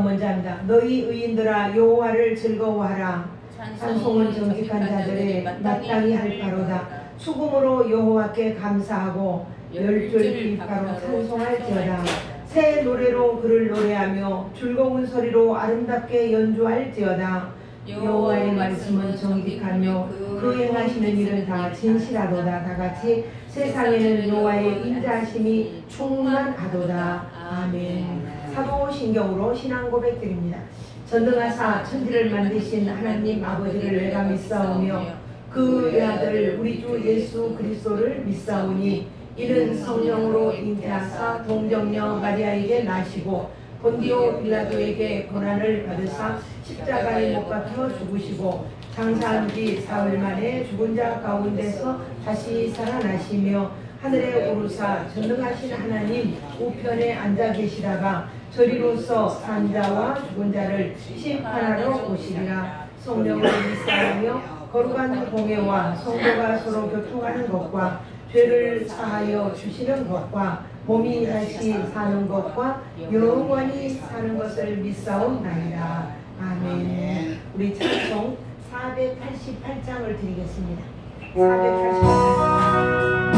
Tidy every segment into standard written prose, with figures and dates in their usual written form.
먼저 합니다. 너희 의인들아 여호와를 즐거워하라. 찬송은 정직한 자들의 마땅히 할 바로다. 수금으로 여호와께 감사하고 열줄 빗바로 찬송할지어다. 새 노래로 그를 노래하며 즐거운 소리로 아름답게 연주할지어다. 여호와의 말씀은 정직하며 그 행하시는 일은 다 진실하도다. 다같이 세상에는 여호와의 인자하심이 충만하도다. 아멘. 사도신경으로 신앙 고백드립니다. 전능하사 천지를 만드신 하나님 아버지를 내가 믿사오며 그 외아들 우리 주 예수 그리스도를 믿사오니 이는 성령으로 잉태하사 동정녀 마리아에게 나시고 본디오 빌라도에게 고난을 받으사 십자가에 못 박혀 죽으시고 장사한 지 사흘 만에 죽은 자 가운데서 다시 살아나시며 하늘에 오르사 전능하신 하나님 우편에 앉아 계시다가 저리로서 산 자와 죽은 자를 심판하러 오시리라. 성령을 믿사오며 거룩한 공예와 성도가 서로 교통하는 것과 죄를 사하여 주시는 것과 몸이 다시 사는 것과 영원히 사는 것을 믿사옵나이다. 아멘. 우리 찬송 488장을 드리겠습니다. 488장.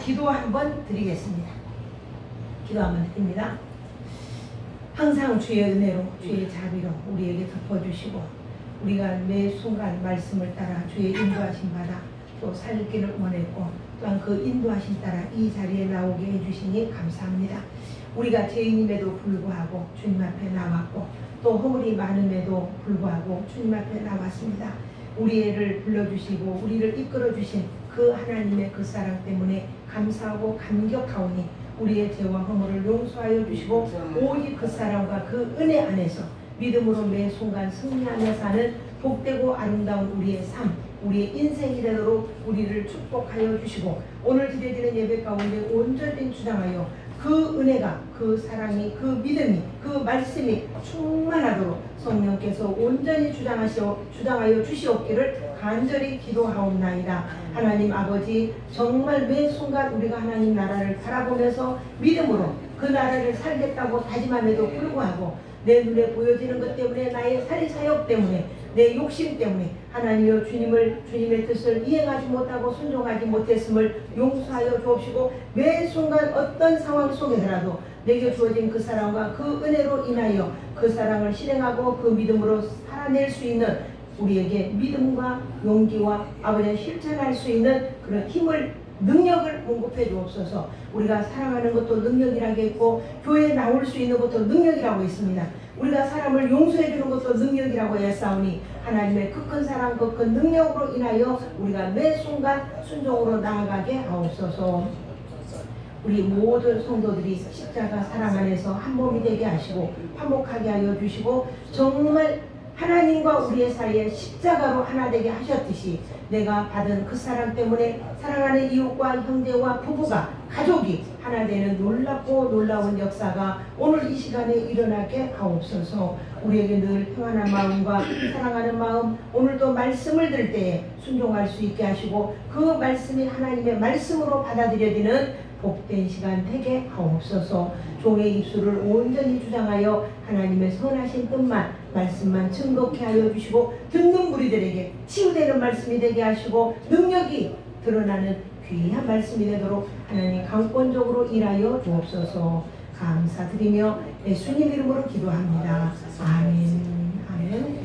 기도 한번 드리겠습니다. 기도 한번 드립니다. 항상 주의 은혜로 주의 자비로 우리에게 덮어주시고 우리가 매 순간 말씀을 따라 주의 인도하심 받아 또 살기를 원했고 또한 그 인도하심 따라 이 자리에 나오게 해주시니 감사합니다. 우리가 죄인임에도 불구하고 주님 앞에 나왔고 또 허물이 많음에도 불구하고 주님 앞에 나왔습니다. 우리를 불러주시고 우리를 이끌어주신 그 하나님의 그 사랑 때문에 감사하고 감격하오니 우리의 죄와 허물을 용서하여 주시고 오직 그 사랑과 그 은혜 안에서 믿음으로 매 순간 승리하며 사는 복되고 아름다운 우리의 삶, 우리의 인생이 되도록 우리를 축복하여 주시고 오늘 드려지는 예배 가운데 온전히 주장하여 그 은혜가, 그 사랑이, 그 믿음이, 그 말씀이 충만하도록 성령께서 온전히 주장하여 주시옵기를 간절히 기도하옵나이다. 하나님 아버지, 정말 매 순간 우리가 하나님 나라를 바라보면서 믿음으로 그 나라를 살겠다고 다짐함에도 불구하고 내 눈에 보여지는 것 때문에 나의 살이사욕 때문에 내 욕심 때문에 하나님여 주님의 뜻을 이행하지 못하고 순종하지 못했음을 용서하여 주옵시고 매 순간 어떤 상황 속에서라도 내게 주어진 그 사랑과 그 은혜로 인하여 그 사랑을 실행하고 그 믿음으로 살아낼 수 있는 우리에게 믿음과 용기와 아버지의 실천할 수 있는 그런 힘을 능력을 공급해 주옵소서. 우리가 사랑하는 것도 능력이라고 했고 교회에 나올 수 있는 것도 능력이라고 했습니다. 우리가 사람을 용서해 주는 것도 능력이라고 했사오니 하나님의 그 큰 사랑 그 큰 능력으로 인하여 우리가 매 순간 순종으로 나아가게 하옵소서. 우리 모든 성도들이 십자가 사랑 안에서 한 몸이 되게 하시고 화목하게 하여 주시고 정말 하나님과 우리의 사이에 십자가로 하나 되게 하셨듯이 내가 받은 그 사랑 때문에 사랑하는 이웃과 형제와 부부가 가족이 하나 되는 놀랍고 놀라운 역사가 오늘 이 시간에 일어나게 하옵소서. 우리에게 늘 평안한 마음과 사랑하는 마음 오늘도 말씀을 들을 때에 순종할 수 있게 하시고 그 말씀이 하나님의 말씀으로 받아들여지는 복된 시간 되게 하옵소서. 종의 입술을 온전히 주장하여 하나님의 선하신 뜻만 말씀만 증거케 하여 주시고 듣는 무리들에게 치유되는 말씀이 되게 하시고 능력이 드러나는 귀한 말씀이 되도록 하나님 강권적으로 일하여 주옵소서. 감사드리며 예수님 이름으로 기도합니다. 아멘. 아멘.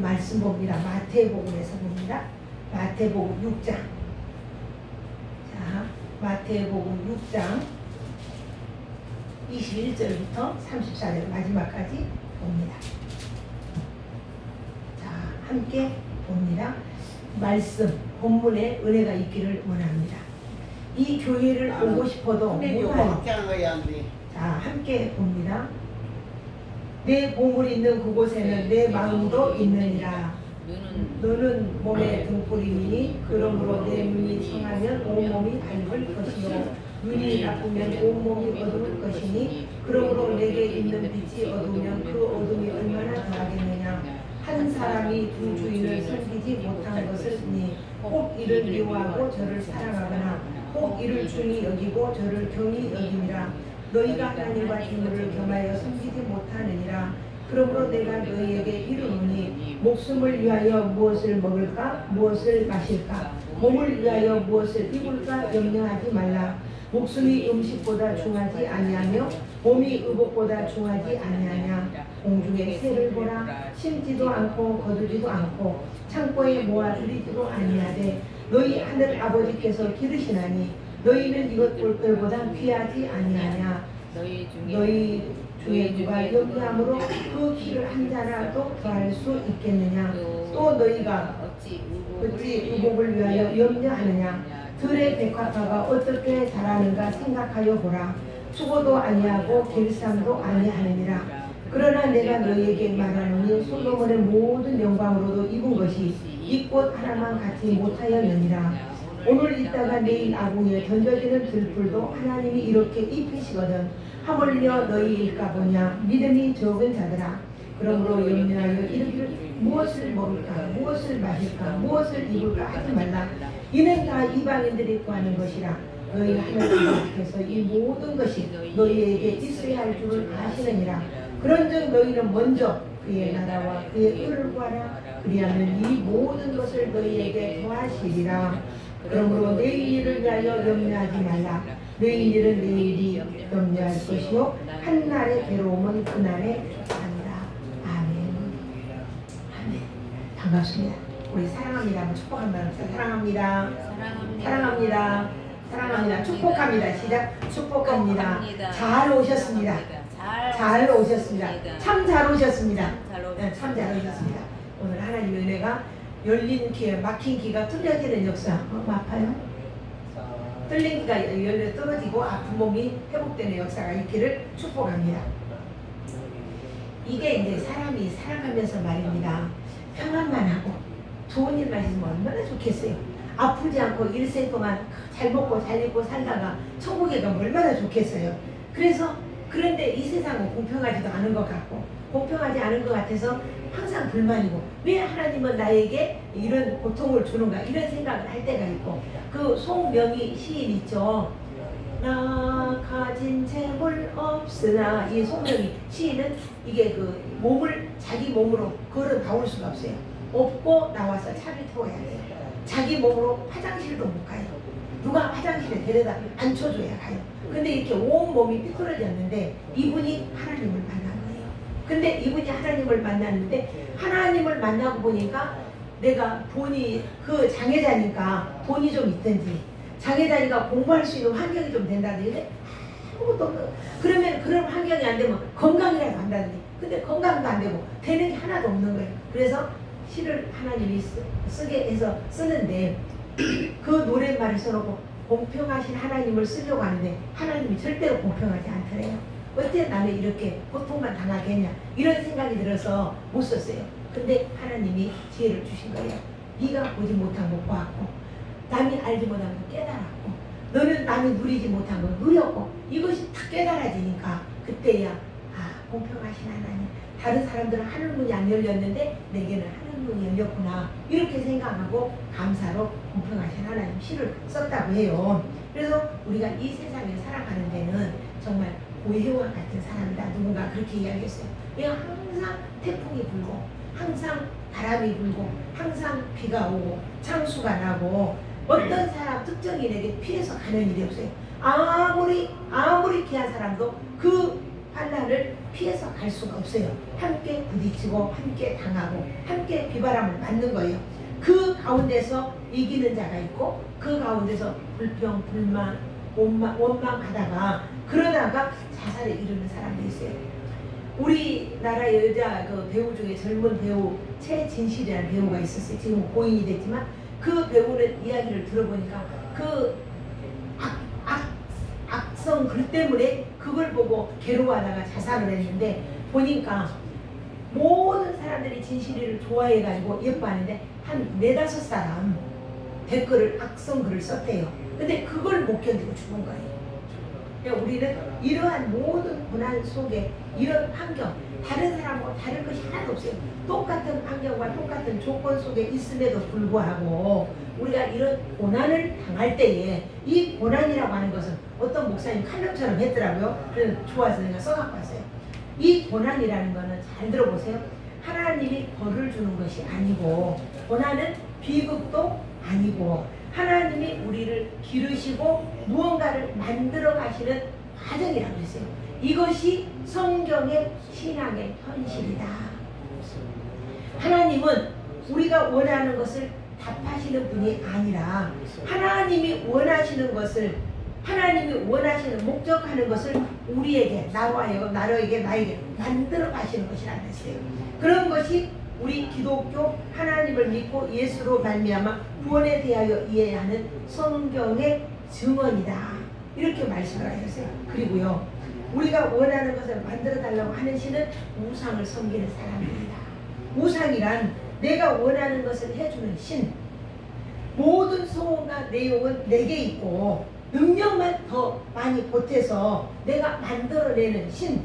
말씀 봅니다. 마태복음에서 봅니다. 마태복음 6장. 자, 마태복음 6장 21절부터 34절 마지막까지 봅니다. 자, 함께 봅니다. 말씀, 본문에 은혜가 있기를 원합니다. 이 교회를 오고 싶어도 못하는. 자, 함께 봅니다. 내 보물이 있는 그곳에는 내 마음도 있느니라. 너는 몸의 등불이니 그러므로 내 눈이 성하면 온몸이 밝을 것이요 눈이 나쁘면 온몸이 어두울 것이니 그러므로 내게 있는 빛이 어두우면 그 어둠이 얼마나 더하겠느냐. 한 사람이 두 주인을 섬기지 못한 것을 혹 이를 미워하고 저를 사랑하거나 혹 이를 중히 여기고 저를 경히 여김이라. 너희가 하나님과 재물을 겸하여 섬기지 못하느니라. 그러므로 내가 너희에게 이르노니 목숨을 위하여 무엇을 먹을까 무엇을 마실까 몸을 위하여 무엇을 입을까 염려하지 말라. 목숨이 음식보다 중하지 아니하며 몸이 의복보다 중하지 아니하냐. 공중의 새를 보라. 심지도 않고 거두지도 않고 창고에 모아 들이지도 아니하되 너희 하늘 아버지께서 기르시나니 너희는 이것 볼들보다 귀하지 아니하냐. 너희 중에 누가 염려함으로 그 키를 한 자라도 더할 수 있겠느냐. 또 너희가 어찌 의복을 위하여 염려하느냐. 들의 백화가가 어떻게 자라는가 생각하여 보라. 수고도 아니하고 길쌈도 아니하느니라. 그러나 내가 너희에게 말하노니 솔로몬의 모든 영광으로도 입은 것이 이 꽃 하나만 갖지 못하였느니라. 오늘 있다가 내일 아궁이에 던져지는 들풀도 하나님이 이렇게 입히시거든. 하물며 너희일까 보냐. 믿음이 적은 자들아. 그러므로 염려하여 이르기를 무엇을 먹을까 무엇을 마실까 무엇을 입을까 하지 말라. 이는 다 이방인들이 구하는 것이라. 너희 하나님께서 이 모든 것이 너희에게 있어야 할 줄을 아시느니라. 그런즉 너희는 먼저 그의 나라와 그의 의를 구하라. 그리하면 이 모든 것을 너희에게 더하시리라. 그러므로 내일 일을 위하여 염려하지 말라. 내일 일은 내일이 염려할 것이요 한날의 괴로움은 그날에 아니라. 아멘. 아멘. 반갑습니다. 우리 사랑합니다. 축복합니다. 사랑합니다. 사랑합니다. 사랑합니다. 축복합니다. 시작. 축복합니다. 잘 오셨습니다. 잘 오셨습니다. 참 잘 오셨습니다. 참 잘 오셨습니다. 오늘 하나님의 은혜가 열린 귀에 막힌 귀가 뚫려지는 역사. 아파요? 뚫린 귀가 열려 떨어지고 아픈 몸이 회복되는 역사가 있기를 축복합니다. 이게 이제 사람이 살아가면서 말입니다. 평안만 하고 좋은 일만 있으면 얼마나 좋겠어요. 아프지 않고 일생 동안 잘 먹고 잘 입고 살다가 천국에 가면 얼마나 좋겠어요. 그런데 이 세상은 공평하지도 않은 것 같고 공평하지 않은 것 같아서 항상 불만이고 왜 하나님은 나에게 이런 고통을 주는가 이런 생각을 할 때가 있고 그 송명희 시인 있죠. 나 쓰나 이 성경이 시인은 이게 그 몸을 자기 몸으로 걸어 나올 수가 없어요. 업고 나와서 차를 태워야 돼요. 자기 몸으로 화장실도 못 가요. 누가 화장실에 데려다 앉혀줘야 가요. 근데 이렇게 온 몸이 삐뚤어졌는데 이분이 하나님을 만난 거예요. 근데 이분이 하나님을 만났는데 하나님을 만나고 보니까 내가 돈이 그 장애자니까 돈이 좀 있든지 장애자니까 공부할 수 있는 환경이 좀 된다든지 아무것도 없어. 그러면 그런 환경이 안 되면 건강이라도 한다든지 근데 건강도 안 되고 되는 게 하나도 없는 거예요. 그래서 시를 하나님이 쓰게 해서 쓰는데 그 노랫말을 써놓고 공평하신 하나님을 쓰려고 하는데 하나님이 절대로 공평하지 않더래요. 어째 나는 이렇게 고통만 당하겠냐 이런 생각이 들어서 못 썼어요. 근데 하나님이 지혜를 주신 거예요. 네가 보지 못한 거 보았고 남이 알지 못한 거 깨달았고 너는 남이 누리지 못한 거 누렸고 이것이 다 깨달아지니까 그때야 아 공평하신 하나님 다른 사람들은 하늘문이 안 열렸는데 내게는 하늘문이 열렸구나 이렇게 생각하고 감사로 공평하신 하나님 시를 썼다고 해요. 그래서 우리가 이 세상에 살아가는 데는 정말 고해와 같은 사람이다 누군가 그렇게 이야기했어요. 내가 항상 태풍이 불고 항상 바람이 불고 항상 비가 오고 창수가 나고 어떤 사람 특정인에게 피해서 가는 일이 없어요. 아무리 귀한 사람도 그 환난을 피해서 갈 수가 없어요. 함께 부딪히고 함께 당하고 함께 비바람을 맞는 거예요. 그 가운데서 이기는 자가 있고 그 가운데서 불평, 불만, 원망하다가 그러다가 자살에 이르는 사람도 있어요. 우리나라 여자 그 배우 중에 젊은 배우 최진실이라는 배우가 있었어요. 지금 고인이 됐지만 그 배우는 이야기를 들어보니까 그 악성 글 때문에 그걸 보고 괴로워하다가 자살을 했는데 보니까 모든 사람들이 진실이를 좋아해가지고 예뻐하는데 한 4~5사람 댓글을 악성 글을 썼대요. 근데 그걸 못 견디고 죽은 거예요. 그러니까 우리는 이러한 모든 고난 속에 이런 환경 다른 사람하고 다른 것이 하나도 없어요. 똑같은 환경과 똑같은 조건 속에 있음에도 불구하고 우리가 이런 고난을 당할 때에 이 고난이라고 하는 것은 어떤 목사님 칼럼처럼 했더라고요. 그래서 좋아서 내가 써갖고 왔어요. 이 고난이라는 거는 잘 들어보세요. 하나님이 벌을 주는 것이 아니고 고난은 비극도 아니고 하나님이 우리를 기르시고 무언가를 만들어 가시는 과정이라고 했어요. 이것이 성경의 신앙의 현실이다. 하나님은 우리가 원하는 것을 답하시는 분이 아니라 하나님이 원하시는 것을 하나님이 원하시는 목적하는 것을 우리에게 나와요 나에게 만들어 가시는 것이라고 했어요. 그런 것이 우리 기독교 하나님을 믿고 예수로 말미암아 구원에 대하여 이해하는 성경의 증언이다. 이렇게 말씀을 하셨어요. 그리고요 우리가 원하는 것을 만들어 달라고 하는 신은 우상을 섬기는 사람입니다. 우상이란 내가 원하는 것을 해주는 신. 모든 소원과 내용은 내게 있고 능력만 더 많이 보태서 내가 만들어내는 신.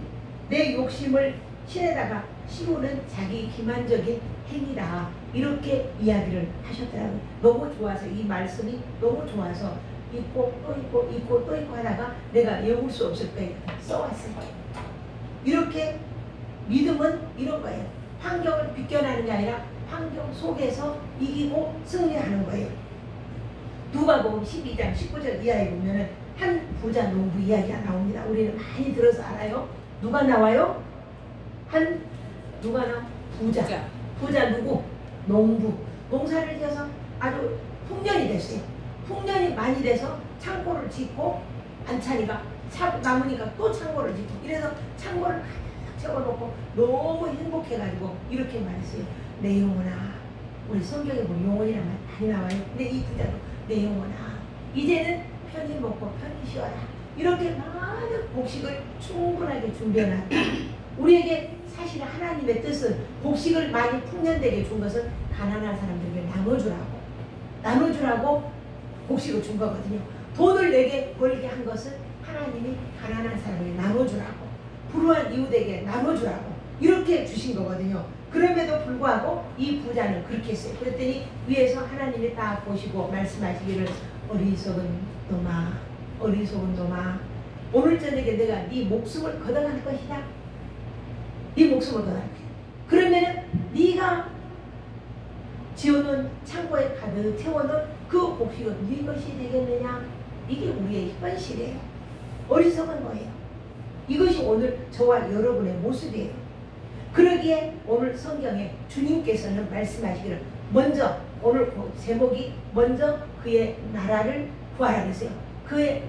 내 욕심을 신에다가 씌우는 자기 기만적인 행위다. 이렇게 이야기를 하셨더라고요. 너무 좋아서 이 말씀이 너무 좋아서 읽고 또 읽고 읽고 또 읽고 하다가 내가 외울 수 없을 거예요. 써왔을 거예요. 이렇게 믿음은 이런 거예요. 환경을 비껴나는 게 아니라 환경 속에서 이기고 승리하는 거예요. 누가복음 12장 19절 이하에 보면은 한 부자 농부 이야기가 나옵니다. 우리는 많이 들어서 알아요. 누가 나와요? 누가 나와? 부자 누구? 농부. 농사를 지어서 아주 풍년이 됐어요. 풍년이 많이 돼서 창고를 짓고 안 차니까 남으니까 또 창고를 짓고 이래서 창고를 가득 채워놓고 너무 행복해가지고 이렇게 말했어요. 내 영혼아. 우리 성경에 보면 영혼이란 말 많이 나와요. 근데 이 부자도 내 영혼아 이제는 편히 먹고 편히 쉬어라. 이렇게 많은 곡식을 충분하게 준비해놨다. 우리에게 사실 하나님의 뜻은 곡식을 많이 풍년되게 준 것은 가난한 사람들에게 나눠주라고 곡식을 준 거거든요. 돈을 내게 벌게 한 것은 하나님이 가난한 사람에게 나눠주라고 불우한 이웃에게 나눠주라고 이렇게 주신 거거든요. 그럼에도 불구하고 이 부자는 그렇게 했어요. 그랬더니 위에서 하나님이 딱 보시고 말씀하시기를 어리석은 놈아 오늘 저녁에 내가 네 목숨을 걷어갈 것이다. 네 목숨을 걷어갈 것이다. 그러면은 네가 지어놓은 창고에 가득 채워놓은 그 복식은 네 것이 되겠느냐? 이게 우리의 현실이에요. 어리석은 거예요. 이것이 오늘 저와 여러분의 모습이에요. 그러기에 오늘 성경에 주님께서는 말씀하시기를 먼저 오늘 제목이 먼저 그의 나라를 구하라 그랬어요. 그의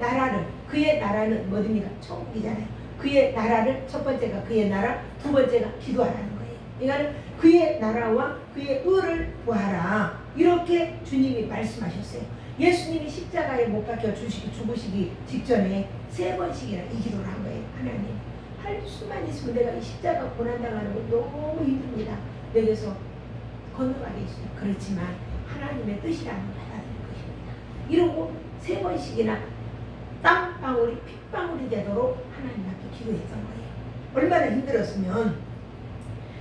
나라는 뭐입니까? 천국이잖아요. 그의 나라를 첫 번째가 그의 나라, 두 번째가 기도하라는 거예요. 그러니까 그의 나라와 그의 의를 구하라. 이렇게 주님이 말씀하셨어요. 예수님이 십자가에 못 박혀 죽으시기 직전에 3번씩이나 이 기도를 한 거예요. 하나님, 할 수만 있으면 내가 이 십자가 고난당하는 거 너무 힘듭니다. 내게서 건너가겠어요. 그렇지만 하나님의 뜻이라는 걸 받아들일 것입니다. 이러고 3번씩이나 땀방울이 핏방울이 되도록 하나님 앞에 기도했던 거예요. 얼마나 힘들었으면.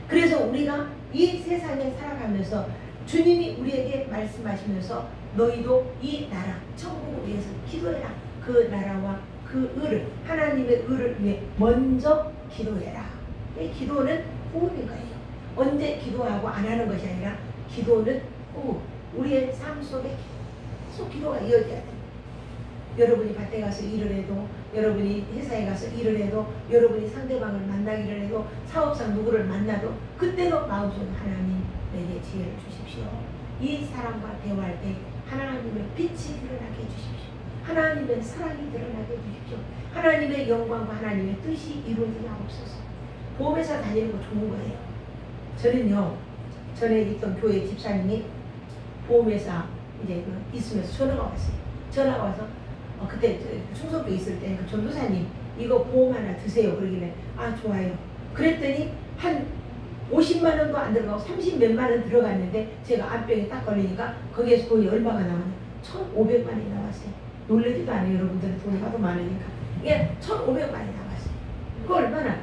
그래서 우리가 이 세상에 살아가면서 주님이 우리에게 말씀하시면서 너희도 이 나라, 천국을 위해서 기도해라. 그 나라와 그 의를, 하나님의 의를 위해 먼저 기도해라. 이 기도는 호흡인 거예요. 언제 기도하고 안 하는 것이 아니라 기도는 호흡. 우리의 삶 속에 계속 기도가 이어져야 됩니다. 여러분이 밭에 가서 일을 해도, 여러분이 회사에 가서 일을 해도, 여러분이 상대방을 만나기를 해도, 사업상 누구를 만나도 그때도 마음속에 하나님 내게 지혜를 주십시오. 이 사람과 대화할 때 하나님의 빛이 드러나게 해주십시오. 하나님의 사랑이 드러나게 해주십시오. 하나님의 영광과 하나님의 뜻이 이루어지게 하옵소서. 보험회사 다니는 거 좋은 거예요. 저는요, 전에 있던 교회 집사님이 보험회사 이제 있으면서 전화가 왔어요. 전화가 와서 그때 충성교에 있을 때 그 전도사님 이거 보험 하나 드세요. 그러길래 아 좋아요. 그랬더니 한 50만 원도 안 들어가고 30 몇만 원 들어갔는데 제가 암병에 딱 걸리니까 거기에서 돈이 얼마가 나왔냐? 1,500만 원이 나왔어요. 놀라지도 않아요. 여러분들은 돈이 하도 많으니까. 이게 1,500만 원이 나왔어요. 그거 얼마나?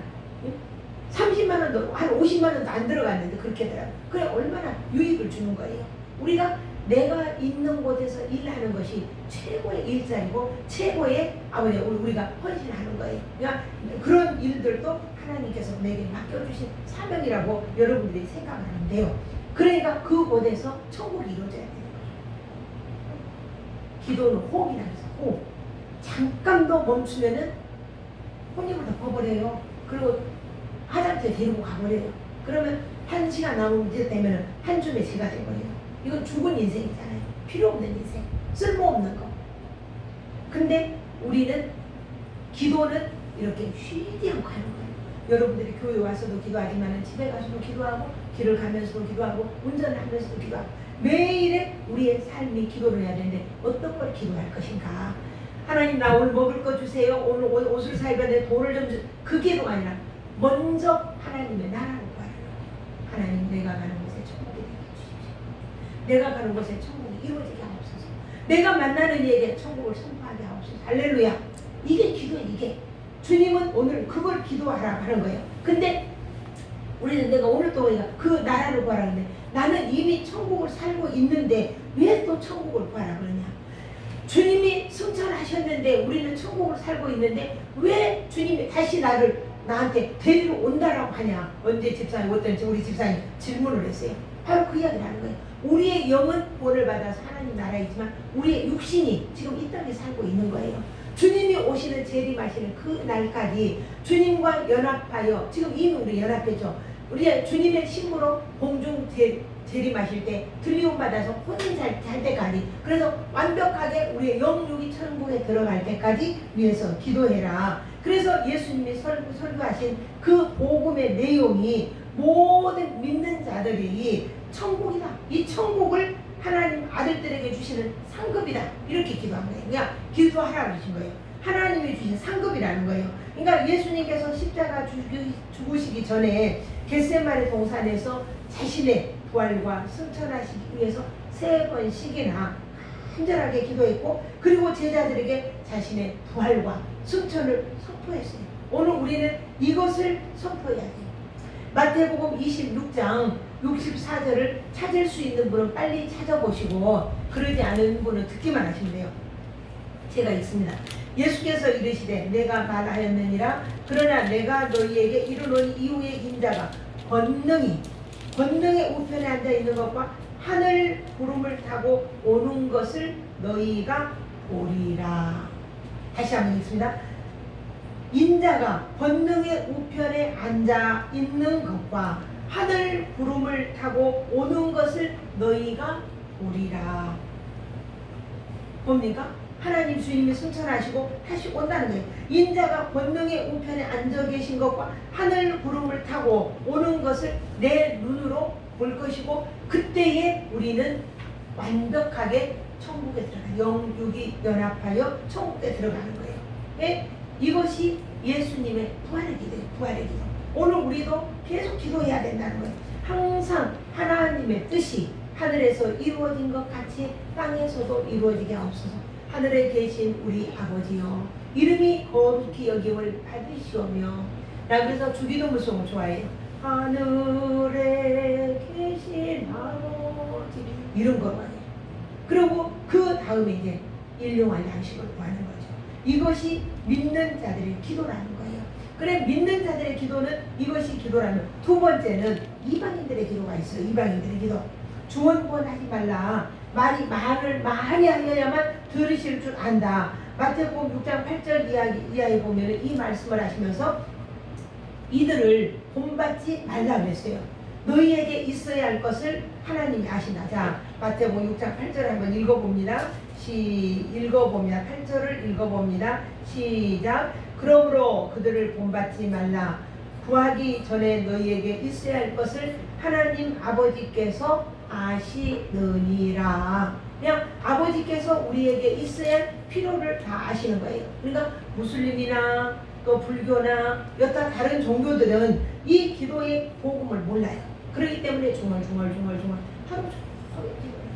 30만 원도 한 50만 원도 안 들어갔는데 그렇게 되더라고요. 그래 얼마나 유익을 주는 거예요. 우리가 내가 있는 곳에서 일하는 것이 최고의 일자리고 최고의 우리가 헌신하는 거예요. 그러니까 그런 일들도 하나님께서 내게 맡겨주신 사명이라고 여러분들이 생각을 하는데요. 그러니까 그 곳에서 천국이 이루어져야 되는 거예요. 기도는 호흡이라 해서 호흡. 잠깐도 멈추면은 혼입을 덮어버려요. 그리고 화장터에 데리고 가버려요. 그러면 1시간 남으면 되면 한 줌의 죄가 돼버려요. 이건 죽은 인생이잖아요. 필요 없는 인생. 쓸모없는 거. 근데 우리는 기도는 이렇게 쉬지 않고 하는 거예요. 여러분들이 교회 와서도 기도하지만 집에 가서도 기도하고 길을 가면서도 기도하고 운전을 하면서도 기도하고 매일의 우리의 삶이 기도를 해야 되는데 어떤 걸 기도할 것인가. 하나님 나 오늘 먹을 거 주세요. 오늘 옷을 사입어야 돼. 돈을 좀 주세요. 그 기도가 아니라 먼저 하나님의 나라를 구하라. 하나님 내가 가는 곳에 천국이 되게 해주십시오. 내가 가는 곳에 천국이 이루어지게 하옵소서. 내가 만나는 이에게 천국을 선포하게 하옵소서. 할렐루야. 이게 기도예요. 이게. 주님은 오늘 그걸 기도하라고 하는 거예요. 근데 우리는 내가 오늘 또 그 나라를 구하라는데 나는 이미 천국을 살고 있는데 왜 또 천국을 구하라 그러냐. 주님이 승천하셨는데 우리는 천국을 살고 있는데 왜 주님이 다시 나한테 데리러 온다라고 하냐. 언제 집사님 어떤 우리 집사님 질문을 했어요. 바로 그 이야기를 하는 거예요. 우리의 영은 구원을 받아서 하나님 나라이지만 우리의 육신이 지금 이 땅에 살고 있는 거예요. 주님이 오시는 재림하시는 그 날까지 주님과 연합하여 지금 이미 우리 연합했죠. 우리 주님의 신부로 공중 재림하실 때 들리움 받아서 혼인 잘 때까지 그래서 완벽하게 우리의 영육이 천국에 들어갈 때까지 위해서 기도해라. 그래서 예수님이 설교하신 그 복음의 내용이 모든 믿는 자들이 천국이다. 이 천국을 하나님 아들들에게 주시는 상급이다. 이렇게 기도한 거예요. 그냥 기도하라고 주신 거예요. 하나님이 주신 상급이라는 거예요. 그러니까 예수님께서 십자가 죽으시기 전에 겟세마네 동산에서 자신의 부활과 승천하시기 위해서 3번씩이나 간절하게 기도했고 그리고 제자들에게 자신의 부활과 승천을 선포했어요. 오늘 우리는 이것을 선포해야 돼요. 마태복음 26장 64절을 찾을 수 있는 분은 빨리 찾아보시고 그러지 않은 분은 듣기만 하시면 돼요. 제가 읽습니다. 예수께서 이르시되 내가 말하였느니라. 그러나 내가 너희에게 이르노니 이후에 인자가 권능의 우편에 앉아 있는 것과 하늘 구름을 타고 오는 것을 너희가 보리라. 다시 한번 읽습니다. 인자가 권능의 우편에 앉아 있는 것과 하늘 구름을 타고 오는 것을 너희가 보리라. 뭡니까? 하나님 주님이 승천하시고 다시 온다는 거예요. 인자가 권능의 우편에 앉아 계신 것과 하늘 구름을 타고 오는 것을 내 눈으로 볼 것이고, 그때에 우리는 완벽하게 천국에 들어가요. 영육이 연합하여 천국에 들어가는 거예요. 네? 이것이 예수님의 부활의 기도예요. 부활의 기도. 오늘 우리도 계속 기도해야 된다는 거예요. 항상 하나님의 뜻이 하늘에서 이루어진 것 같이 땅에서도 이루어지게 하옵소서. 하늘에 계신 우리 아버지여, 이름이 거룩히 여김을 받으시오며. 나 그래서 주기도문송을 좋아해요. 하늘에 계신 아버지, 이런 거예요. 그리고 그 다음에 이제 일용할 양식을 구하는 거죠. 이것이 믿는 자들의 기도라는 거예요. 그래, 믿는 자들의 기도는 이것이 기도라면, 두 번째는 이방인들의 기도가 있어요. 이방인들의 기도. 중언부언하지 말라. 말을 많이 하여야만 들으실 줄 안다. 마태복음 6장 8절 이하에 보면 이 말씀을 하시면서 이들을 본받지 말라 그랬어요. 너희에게 있어야 할 것을 하나님이 아신다. 자, 마태복음 6장 8절 한번 읽어봅니다. 8절을 읽어봅니다. 시작. 그러므로 그들을 본받지 말라. 구하기 전에 너희에게 있어야 할 것을 하나님 아버지께서 아시느니라. 그냥 아버지께서 우리에게 있어야 할 필요를 다 아시는 거예요. 그러니까 무슬림이나 또 불교나 여타 다른 종교들은 이 기도의 복음을 몰라요. 그렇기 때문에 중얼중얼 하루 종일 기도해요.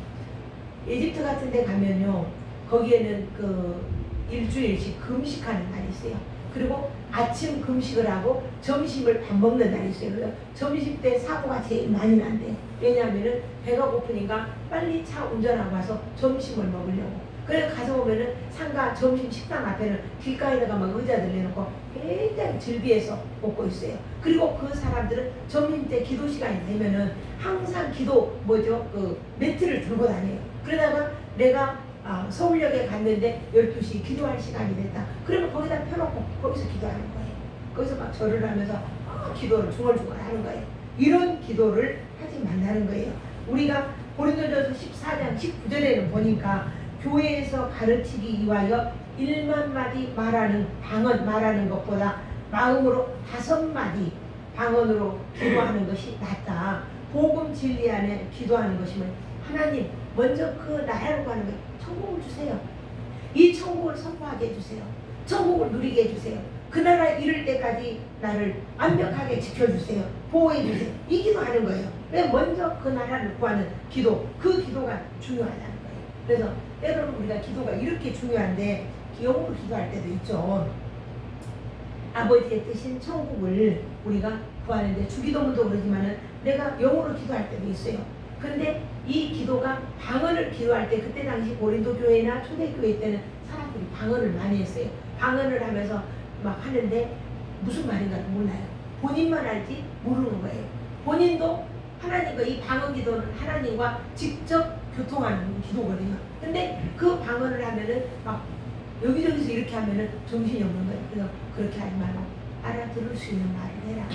에집트 같은 데 가면요, 거기에는 그 일주일씩 금식하는 날이 있어요. 그리고 아침 금식을 하고 점심을 밥 먹는 날이 있어요. 그래서 점심 때 사고가 제일 많이 난대요. 왜냐하면 배가 고프니까 빨리 차 운전하고 와서 점심을 먹으려고. 그래서 가서 보면은 상가 점심 식당 앞에는 길가에다가 막 의자들 내놓고 굉장히 즐비해서 먹고 있어요. 그리고 그 사람들은 점심 때 기도 시간이 되면은 항상 그 매트를 들고 다녀요. 그러다가 내가 서울역에 갔는데 12시 기도할 시간이 됐다. 그러면 거기다 펴놓고 거기서 기도하는 거예요. 거기서 막 절을 하면서 기도를 중얼중얼 하는 거예요. 이런 기도를 하지 말라는 거예요. 우리가 고린도전서 14장 19절에는 보니까 교회에서 가르치기 위하여 1만 마디 말하는 것보다 마음으로 5마디 방언으로 기도하는 것이 낫다. 복음 진리 안에 기도하는 것이면 하나님 먼저 그 나라로 가는 거예요. 천국을 주세요. 이 천국을 선포하게 해주세요. 천국을 누리게 해주세요. 그 나라 이룰 때까지 나를 완벽하게 지켜주세요. 보호해주세요. 이 기도하는 거예요. 그래서 먼저 그 나라를 구하는 기도, 그 기도가 중요하다는 거예요. 그래서 여러분, 우리가 기도가 이렇게 중요한데 영으로 기도할 때도 있죠. 아버지의 뜻인 천국을 우리가 구하는데, 주기도문도 그러지만은 내가 영으로 기도할 때도 있어요. 근데 이 기도가 방언을 기도할 때, 그때 당시 고린도 교회나 초대교회 때는 사람들이 방언을 많이 했어요. 방언을 하면서 막 하는데 무슨 말인가를 몰라요. 본인만 알지 모르는 거예요. 본인도 하나님과, 이 방언 기도는 하나님과 직접 교통하는 기도거든요. 근데 그 방언을 하면은 막 여기저기서 이렇게 하면은 정신이 없는 거예요. 그래서 그렇게 하지 말고 알아들을 수 있는 말을 해라.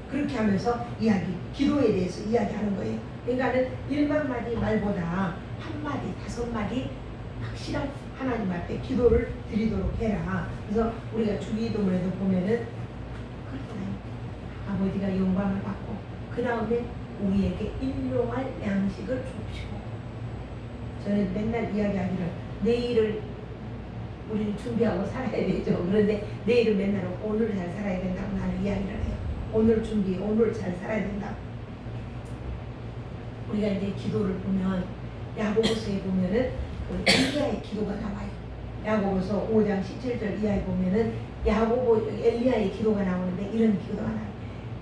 그렇게 하면서 기도에 대해서 이야기하는 거예요. 그러니까는 1만 마디 말보다 1마디, 5마디 확실한 하나님 앞에 기도를 드리도록 해라. 그래서 우리가 주기도문에도 보면은 그렇잖아요. 아버지가 영광을 받고 그 다음에 우리에게 일용할 양식을 주시고. 저는 맨날 이야기하기를, 내일을 우리는 준비하고 살아야 되죠. 그런데 내일은 맨날 오늘 잘 살아야 된다고 나는 이야기를 해요. 오늘 준비, 오늘 잘 살아야 된다. 우리가 이제 기도를 보면 야고보서에 보면은 엘리야의 기도가 나와요. 야고보서 5장 17절 이하에 보면은 엘리야의 기도가 나오는데 이런 기도가 나와요.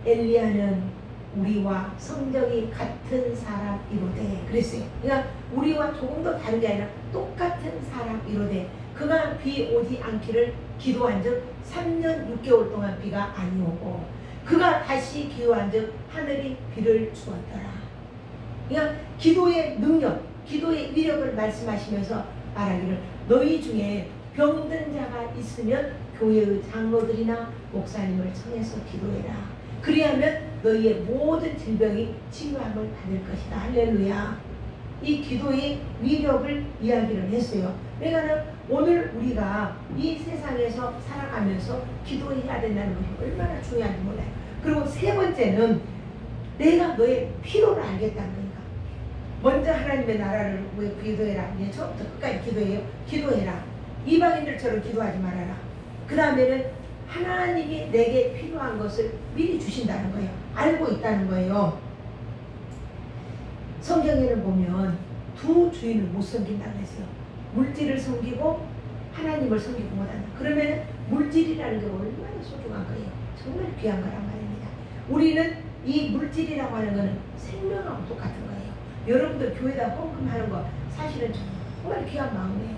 엘리야는 우리와 성정이 같은 사람이로되 그랬어요. 그러니까 우리와 조금 더 다른 게 아니라 똑같은 사람이로되 그 그가 비 오지 않기를 기도한즉 3년 6개월 동안 비가 안 오고 그가 다시 기도한즉 하늘이 비를 주었더라. 그러니까 기도의 능력, 기도의 위력을 말씀하시면서 말하기를 너희 중에 병든 자가 있으면 교회의 장로들이나 목사님을 청해서 기도해라. 그리하면 너희의 모든 질병이 치유함을 받을 것이다. 할렐루야. 이 기도의 위력을 이야기를 했어요. 그러니까 오늘 우리가 이 세상에서 살아가면서 기도해야 된다는 것이 얼마나 중요한지 몰라요. 그리고 세 번째는 내가 너의 필요를 알겠다는 거니까. 먼저 하나님의 나라를 왜 기도해라. 이제 처음부터 끝까지 기도해요. 기도해라. 이방인들처럼 기도하지 말아라. 그 다음에는 하나님이 내게 필요한 것을 미리 주신다는 거예요. 알고 있다는 거예요. 성경에는 보면 두 주인을 못 섬긴다고 했어요. 물질을 섬기고 하나님을 섬기고 못한다. 그러면 물질이라는 게 얼마나 소중한 거예요. 정말 귀한 거란 말입니다. 우리는 이 물질이라고 하는 거는 생명하고 똑같은 거예요. 여러분들 교회에다 헌금하는 거 사실은 정말 귀한 마음이에요.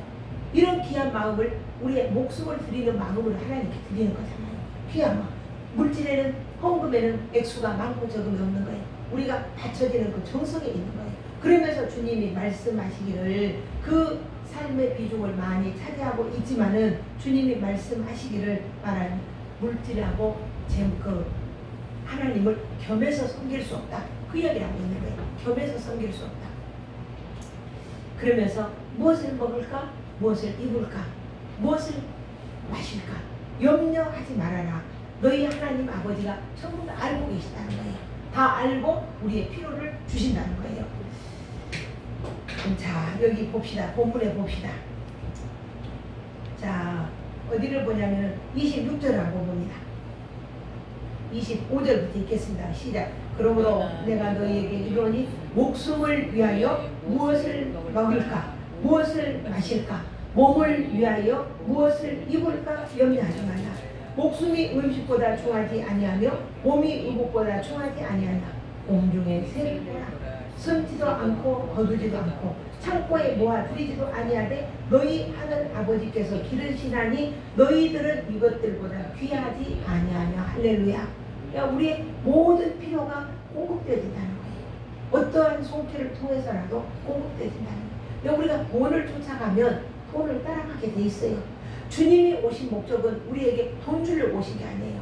이런 귀한 마음을 우리의 목숨을 드리는 마음으로 하나님께 드리는 거잖아요. 귀한 마음. 물질에는 헌금에는 액수가 많고 적음이 없는 거예요. 우리가 바쳐지는 그 정성에 있는 거예요. 그러면서 주님이 말씀하시기를 그 삶의 비중을 많이 차지하고 있지만은 주님이 말씀하시기를 말하는 물질하고 그 하나님을 겸해서 섬길 수 없다. 그 이야기를 하고 있는 거예요. 겸해서 섬길 수 없다. 그러면서 무엇을 먹을까? 무엇을 입을까? 무엇을 마실까? 염려하지 말아라. 너희 하나님 아버지가 전부 다 알고 계시다는 거예요. 다 알고 우리의 필요를 주신다는 거예요. 자, 여기 봅시다. 본문에 봅시다. 자, 어디를 보냐면 26절을 봅니다. 25절부터 읽겠습니다. 시작. 그러므로 내가 너희에게 이르노니 목숨을 위하여 무엇을 먹을까? 무엇을 마실까? 몸을 위하여 무엇을 입을까? 염려하지 말라. 목숨이 음식보다 중하지 아니하며 몸이 의복보다 중하지 아니하냐. 공중의 새를 보라. 숨지도 않고 거두지도 않고 창고에 모아 들이지도 아니하되 너희 하늘 아버지께서 기르시나니 너희들은 이것들보다 귀하지 아니하냐. 할렐루야. 그러니까 우리의 모든 필요가 공급되어진다는 거예요. 어떠한 손길을 통해서라도 공급되어진다는 거예요. 그러니까 우리가 돈을 쫓아가면 돈을 따라가게 돼 있어요. 주님이 오신 목적은 우리에게 돈 주려고 오신 게 아니에요.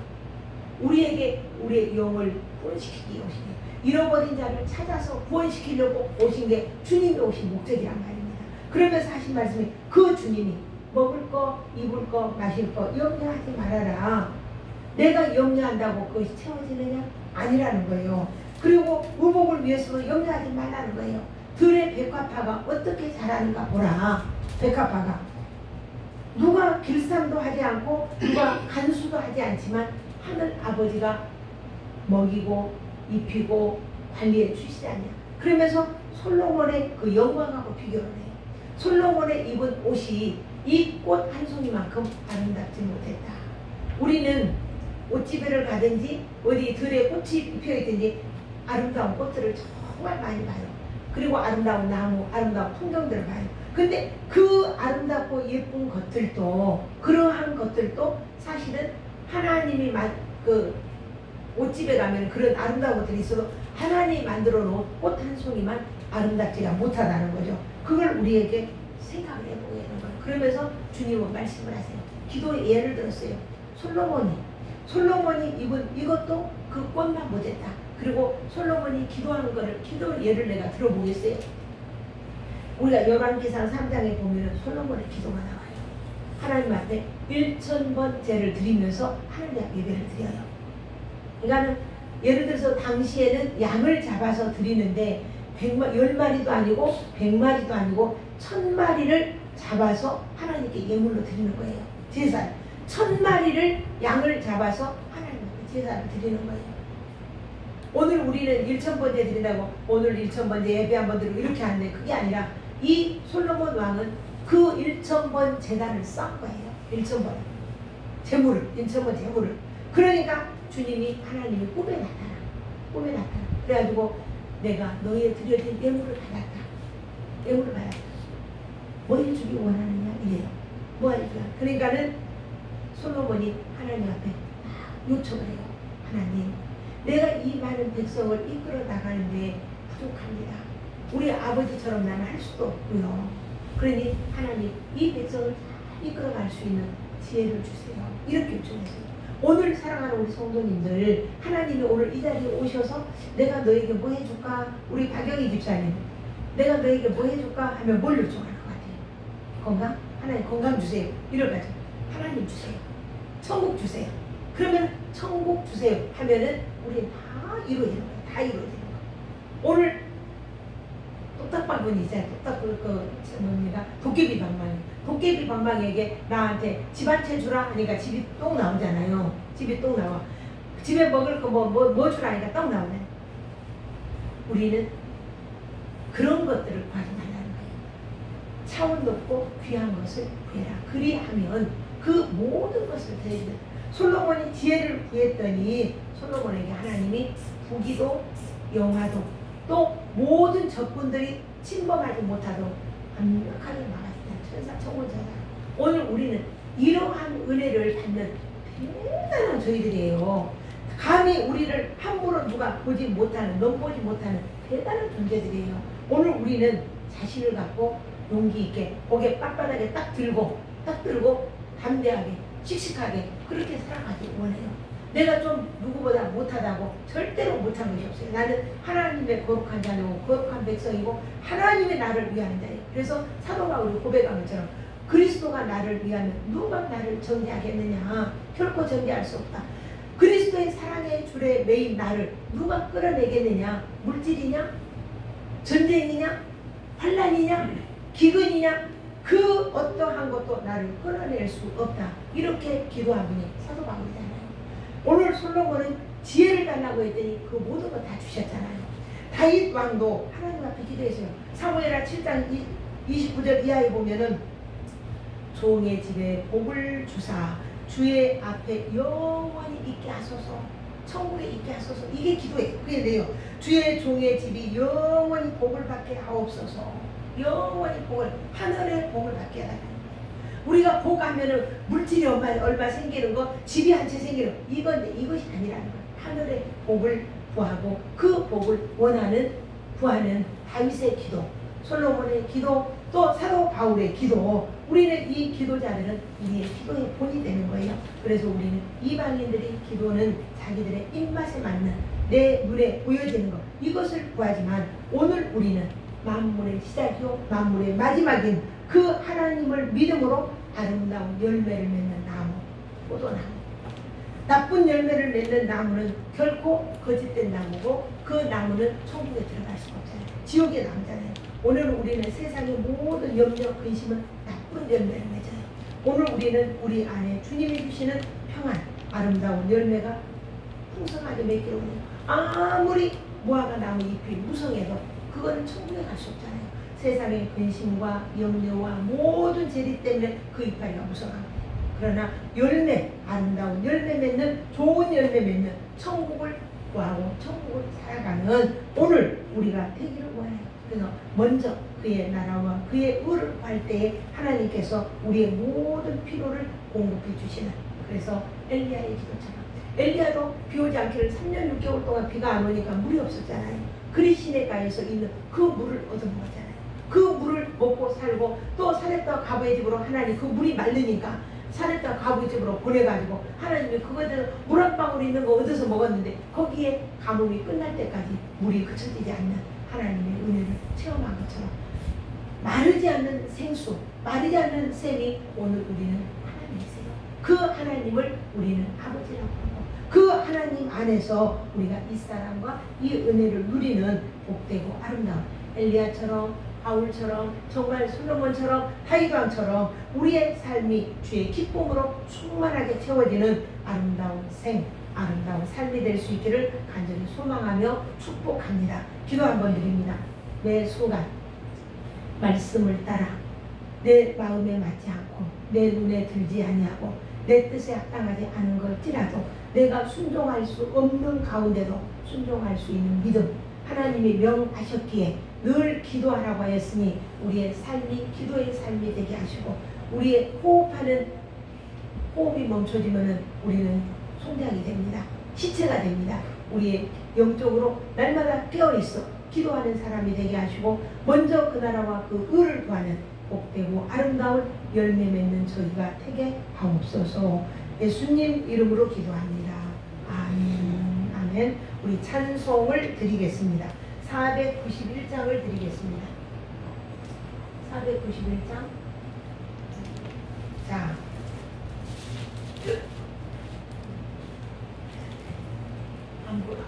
우리에게 우리의 영을 구원시키기 오신 게, 잃어버린 자를 찾아서 구원시키려고 오신 게 주님이 오신 목적이란 말입니다. 그러면서 하신 말씀이 그 주님이 먹을 거, 입을 거, 마실 거 염려하지 말아라. 내가 염려한다고 그것이 채워지느냐? 아니라는 거예요. 그리고 의복을 위해서 염려하지 말라는 거예요. 들의 백합화가 어떻게 자라는가 보라. 백합화가 누가 길쌈도 하지 않고 누가 간수도 하지 않지만 하늘 아버지가 먹이고 입히고 관리해 주시지 않냐. 그러면서 솔로몬의 그 영광하고 비교를 해요. 솔로몬의 입은 옷이 이 꽃 한 송이만큼 아름답지 못했다. 우리는 옷집에를 가든지 어디 들에 꽃이 피어있든지 아름다운 꽃들을 정말 많이 봐요. 그리고 아름다운 나무, 아름다운 풍경들을 봐요. 근데 그 아름답고 예쁜 것들도, 그러한 것들도 사실은 하나님이 그 옷집에 가면 그런 아름다운 것들이 있어도 하나님이 만들어 놓은 꽃 한 송이만 아름답지가 못하다는 거죠. 그걸 우리에게 생각을 해보게 되는 거예요. 그러면서 주님은 말씀을 하세요. 기도의 예를 들었어요. 솔로몬이 입은 이것도 그 꽃만 못했다. 그리고 솔로몬이 기도하는 거를, 기도의 예를 내가 들어보겠어요. 우리가 열왕기상 3장에 보면 솔로몬의 기도가 나와요. 하나님 앞에 1000번 제를 드리면서 하나님 앞에 예배를 드려요. 그러니까 예를 들어서 당시에는 양을 잡아서 드리는데 10마리도 아니고 100마리도 아니고 1000마리를 잡아서 하나님께 예물로 드리는 거예요. 제사. 1000마리를 양을 잡아서 하나님 앞에 제사를 드리는 거예요. 오늘 우리는 1000번째 드린다고 오늘 1000번째 예배 한번 드리고 이렇게 하는데 그게 아니라 이 솔로몬 왕은 그 1000번 제단을 쌓은 거예요. 1000번 재물을, 1000번 재물을. 그러니까 주님이, 하나님이 꿈에 나타나. 그래가지고 내가 너희의 드려진 예물을 받았다. 예물을 받았다. 뭘 주기 원하느냐? 이래요. 모아주라. 그러니까는 솔로몬이 하나님 앞에 요청을 해요. 하나님, 내가 이 많은 백성을 이끌어 나가는데 부족합니다. 우리 아버지처럼 나는 할 수도 없고요. 그러니 하나님, 이 백성을 이끌어갈 수 있는 지혜를 주세요. 이렇게 요청했어요. 오늘 사랑하는 우리 성도님들, 하나님이 오늘 이 자리에 오셔서 내가 너에게 뭐 해줄까? 우리 박영희 집사님, 내가 너에게 뭐 해줄까? 하면 뭘 요청할 것 같아요? 건강? 하나님 건강 주세요. 이럴까죠. 하나님 주세요. 천국 주세요. 그러면 천국 주세요 하면은 우리 다 이루어지는 거예요. 다 이루어지는 거예요. 오늘 똑딱방문이 있어요. 뭡니까? 도깨비 방망이. 도깨비 방망이에게 나한테 집 한 채 주라 하니까 집이 똥 나오잖아요. 집이 똥 나와. 집에 먹을 거 뭐 주라 하니까 똥 나오네. 우리는 그런 것들을 구하지 말라는 거예요. 차원 높고 귀한 것을 구해라. 그리하면 그 모든 것을 드리는. 솔로몬이 지혜를 구했더니 솔로몬에게 하나님이 부기도 영화도 또 모든 적군들이 침범하지 못하도록 완벽하게 막아준다. 천사 천군자다. 오늘 우리는 이러한 은혜를 받는 대단한 저희들이에요. 감히 우리를 함부로 누가 보지 못하는, 넘보지 못하는 대단한 존재들이에요. 오늘 우리는 자신을 갖고 용기 있게 고개 빳빳하게 딱 들고 담대하게 씩씩하게 그렇게 살아가길 원해요. 내가 좀 누구보다 못하다고 절대로 못한 것이 없어요. 나는 하나님의 거룩한 자녀고 거룩한 백성이고 하나님의 나를 위하는 자예요. 그래서 사도 바울이 고백한 것처럼 그리스도가 나를 위하면 누가 나를 정죄하겠느냐. 결코 정죄할 수 없다. 그리스도의 사랑의 줄에 매인 나를 누가 끌어내겠느냐. 물질이냐, 전쟁이냐, 환난이냐, 기근이냐, 그 어떠한 것도 나를 끌어낼 수 없다. 이렇게 기도한 분이 사도 바울이잖아요. 오늘 솔로몬은 지혜를 달라고 했더니 그 모든 거 다 주셨잖아요. 다윗 왕도 하나님 앞에 기도했어요. 사무엘하 7장 29절 이하에 보면은 종의 집에 복을 주사 주의 앞에 영원히 있게 하소서. 천국에 있게 하소서. 이게 기도예요. 그게 돼요. 주의 종의 집이 영원히 복을 받게 하옵소서. 영원히 복을, 하늘의 복을 받게 해달라는 거예요. 우리가 복 하면은 물질이 얼마 생기는 거, 집이 한 채 생기는 거, 이것이 아니라는 거예요. 하늘의 복을 구하고 그 복을 구하는 다윗의 기도, 솔로몬의 기도, 또 사도 바울의 기도. 우리는 이 기도자들은 우리의 기도의 본이 되는 거예요. 그래서 우리는 이방인들의 기도는 자기들의 입맛에 맞는 내 눈에 보여지는 것, 이것을 구하지만 오늘 우리는 만물의 시작이요 만물의 마지막인 그 하나님을 믿음으로 아름다운 열매를 맺는 나무, 포도나무. 나쁜 열매를 맺는 나무는 결코 거짓된 나무고 그 나무는 천국에 들어갈 수가 없잖아요. 지옥에 남잖아요. 오늘 우리는 세상의 모든 염려, 근심은 나쁜 열매를 맺어요. 오늘 우리는 우리 안에 주님이 주시는 평안, 아름다운 열매가 풍성하게 맺기로 해요. 아무리 무화과 나무 잎이 무성해도 그거는 천국에 갈 수 없잖아요. 세상의 근심과 염려와 모든 재리 때문에 그 이파리가 무성합니다. 그러나 열매, 아름다운 열매 맺는, 좋은 열매 맺는 천국을 구하고 천국을 살아가는 오늘 우리가 되기를 원해요. 그래서 먼저 그의 나라와 그의 의를 구할 때에 하나님께서 우리의 모든 필요를 공급해 주시는, 그래서 엘리야의 기도처럼 엘리야도 비 오지 않기를 3년 6개월 동안 비가 안 오니까 물이 없었잖아요. 그리 시내가에서 있는 그 물을 얻어먹었잖아요. 그 물을 먹고 살고 또 사렙과 가부의 집으로 하나님 그 물이 마르니까 사렙과 가부의 집으로 보내가지고 하나님이 그거에서 물 한 방울 있는 거 얻어서 먹었는데 거기에 가뭄이 끝날 때까지 물이 그쳐지지 않는 하나님의 은혜를 체험한 것처럼 마르지 않는 생수, 마르지 않는 샘이 오늘 우리는 하나님이세요. 그 하나님을 우리는 아버지라고 하고 그 하나님 안에서 우리가 이 사랑과 이 은혜를 누리는 복되고 아름다운 엘리야처럼 바울처럼 정말 솔로몬처럼 다윗왕처럼 우리의 삶이 주의 기쁨으로 충만하게 채워지는 아름다운 아름다운 삶이 될 수 있기를 간절히 소망하며 축복합니다. 기도 한번 드립니다. 매 순간 말씀을 따라 내 마음에 맞지 않고 내 눈에 들지 아니하고 내 뜻에 합당하지 않은 걸지라도 내가 순종할 수 없는 가운데도 순종할 수 있는 믿음, 하나님이 명하셨기에 늘 기도하라고 하였으니 우리의 삶이 기도의 삶이 되게 하시고 우리의 호흡이 멈춰지면은 우리는 송장이 됩니다. 시체가 됩니다. 우리의 영적으로 날마다 깨어있어 기도하는 사람이 되게 하시고 먼저 그 나라와 그 의를 구하는 복되고 아름다운 열매 맺는 저희가 되게 하옵소서. 예수님 이름으로 기도합니다. 아멘. 아멘. 우리 찬송을 드리겠습니다. 491장을 드리겠습니다. 491장. 자. 못 불러?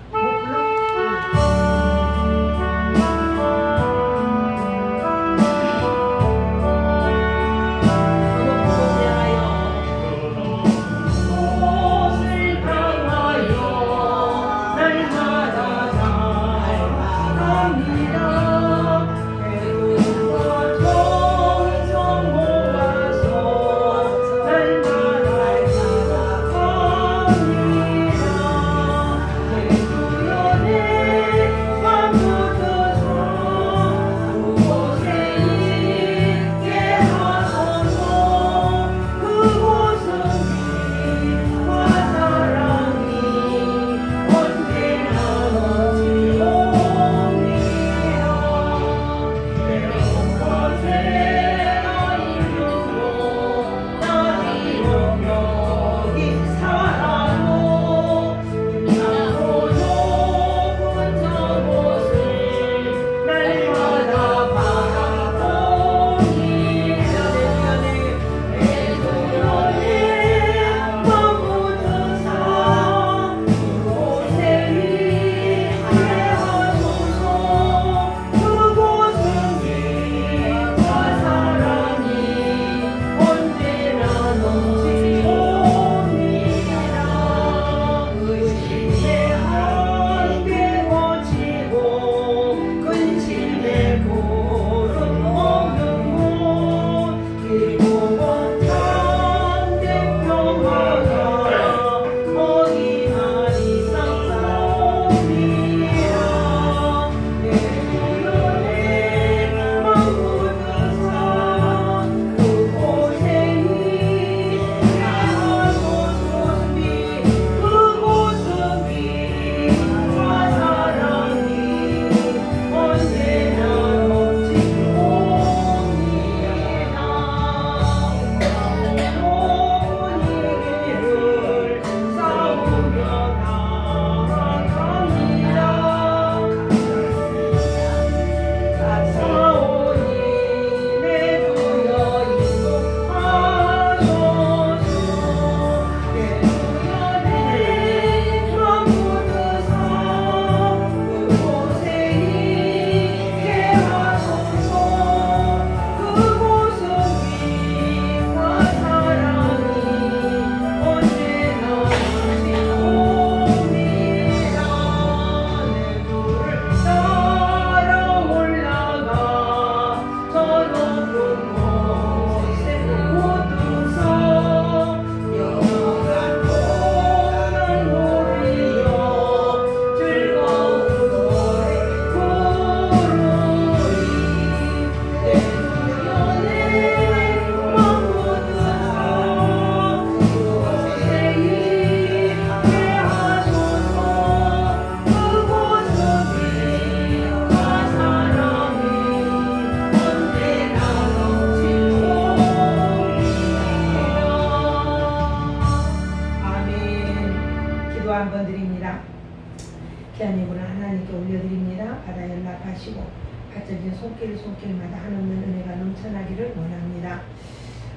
손길마다 한없는 은혜가 넘쳐나기를 원합니다.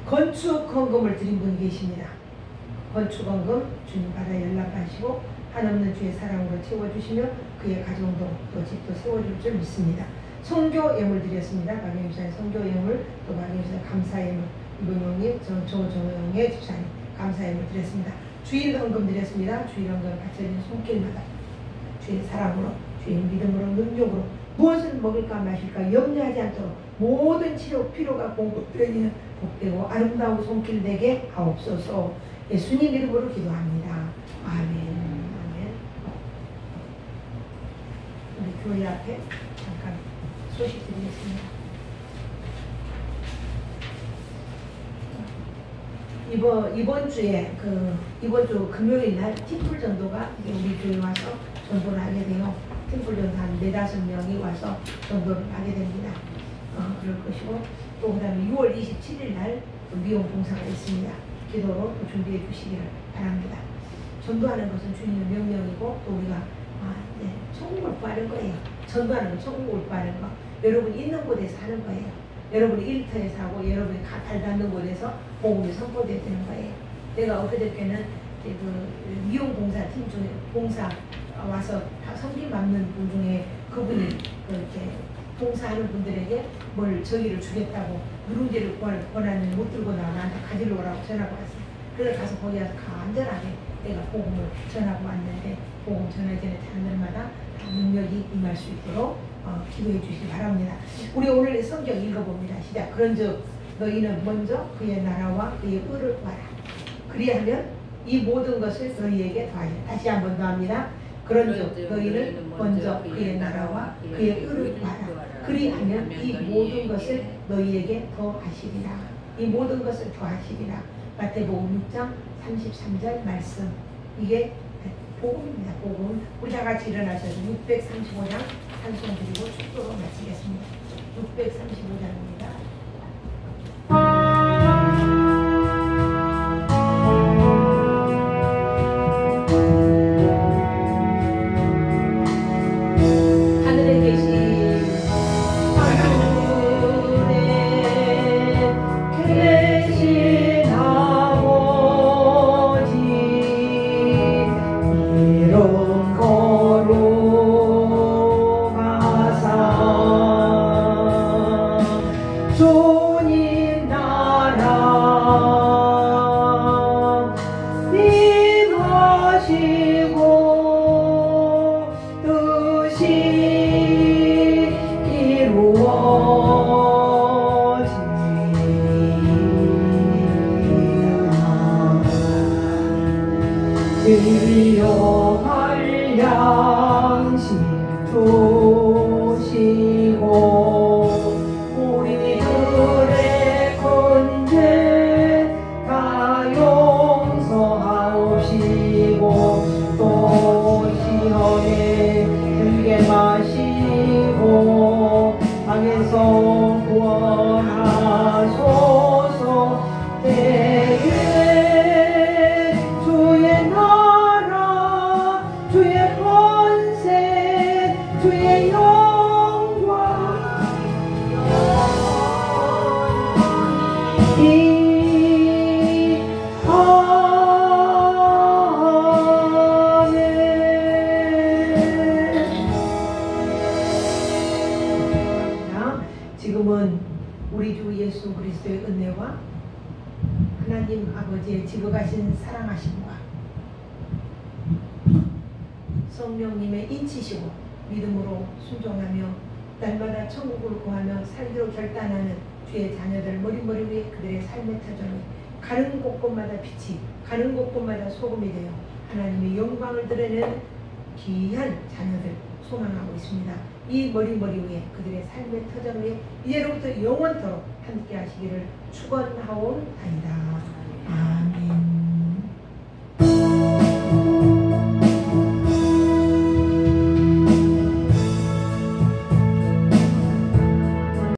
건축 헌금을 드린 분이 계십니다. 건축 헌금 주님 받아 연락하시고 한없는 주의 사랑으로 채워주시며 그의 가정도 또 집도 세워줄 줄 믿습니다. 선교 예물 드렸습니다. 박영사의 선교 예물, 또 박영사의 감사 예물, 이분용님, 조정영의 집사님 감사 예물 드렸습니다. 주일 헌금 드렸습니다. 주일 헌금 바쳐진 손길마다 주의 사랑으로, 주의 믿음으로, 능력으로 무엇을 먹을까 마실까 염려하지 않도록 모든 치료 필요가 공급되는 복되고 아름다운 손길 되게 하옵소서. 예수님 이름으로 기도합니다. 아멘. 아멘. 우리 교회 앞에 잠깐 소식 드리겠습니다. 이번 주에 이번 주 금요일 날 팀플 전도가 우리 교회 와서 전도를 하게 돼요. 팀플 전도 한 4-5명이 와서 전도를 하게 됩니다. 그럴 것이고 또 그다음에 6월 27일 날 미용 봉사가 있습니다. 기도로 또 준비해 주시기를 바랍니다. 전도하는 것은 주님의 명령이고 또 우리가 천국을 구하는 거예요. 전도하는 건 천국을 구하는 거. 여러분 있는 곳에서 하는 거예요. 여러분이 일터에서 하고 여러분이 발 닿는 곳에서 복음이 선포되어야 되는 거예요. 내가 엊그저께는 미용 봉사 팀 중에 봉사 와서 성김 받는 분 중에 그분이 이렇게 봉사하는 분들에게 뭘 저기를 주겠다고 누룽지를 권하는 못 들고 나와 나한테 가지러 오라고 전화가 왔어요. 그래서 가서 거기 가서 간절하게 내가 복음을 전하고 왔는데 복음 전하기 전에 사람들마다 능력이 임할 수 있도록 기도해 주시기 바랍니다. 우리 오늘 성경 읽어봅니다. 시작. 그런즉 너희는 먼저 그의 나라와 그의 의를 구하라. 그리하면 이 모든 것을 너희에게 더하리라. 다시 한 번 더 합니다. 그런즉 너희는 먼저 그의 나라와 그의 의를 구하라. 그리하면 이 모든 것을 너희에게 더하시리라. 이 모든 것을 더하시리라. 마태복음 6장 33절 말씀. 이게 복음입니다. 복음. 우리 다 같이 일어나셔서 635장 찬송 드리고 축도로 마치겠습니다. 635장입니다. 일용할 양식 주시고 우리들의 큰죄 다 용서하옵시고 또 시험에 들게 마시고 악에서 구원하소서. 주의 권세 주의 영광 아멘. 지금은 우리 주 예수 그리스도의 은혜와 하나님 아버지의 지극하신 사랑하심과 성령님의 인치시고 믿음으로 순종하며 날마다 천국을 구하며 살기로 결단하는 주의 자녀들 머리머리 위에 그들의 삶의 터전이 가는 곳곳마다 빛이 가는 곳곳마다 소금이 되어 하나님의 영광을 드러내는 귀한 자녀들 소망하고 있습니다. 이 머리머리 위에 그들의 삶의 터전 위에 이제로부터 영원토록 함께 하시기를 축원하옵나이다. 아멘.